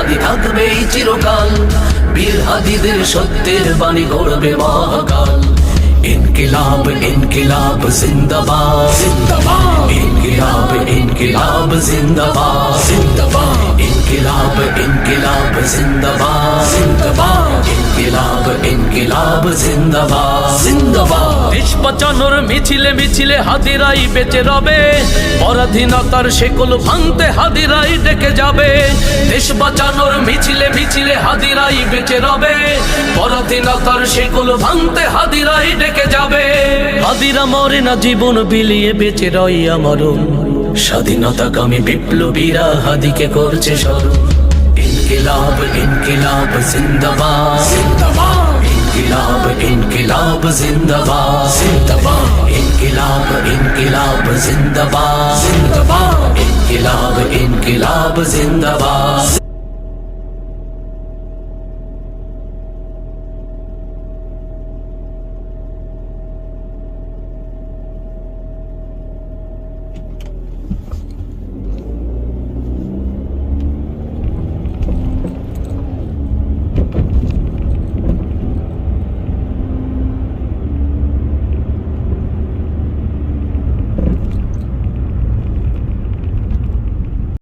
হাদি থাকবে চিরকাল, বীর হাদিদের সত্যের বাণী গড়বে মহাকাল। ইনকিলাব ইনকিলাব জিন্দাবাদ জিন্দাবাদ, ইনকিলাব ইনকিলাব জিন্দাবাদ জিন্দাবাদ, ইনকিলাব ইনকিলাব জিন্দাবাদ জিন্দাবাদ, ইনকিলাব ইনকিলাব জিন্দাবাদ জিন্দাবাদ। দেশ বাঁচানোর মিছিলে মিছিলে হাদিরাই বেঁচে রবে, পরাধীনতার শেকল ভাঙতে হাদিরাই ডেকে যাবে। দেশ বাঁচানোর মিছিলে মিছিলে হাদিরাই বেঁচে রবে, পরাধীনতার শেকল ভাঙতে হাদিরাই ডেকে যাবে। হাদিরা মরে না, জীবন বিলিয়ে বেঁচে রয় আমরণ, স্বাধীনতাকামী বিপ্লবীরা হাদিকে করছে স্মরণ। ইনকিলাব ইনকিলাব জিন্দাবাদ জিন্দাবাদ, ইনকিলাব ইনকিলাব জিন্দাবাদ জিন্দাবাদ, ইনকিলাব ইনকিলাব জিন্দাবাদ জিন্দাবাদ, ইনকিলাব ইনকিলাব জিন্দাবাদ।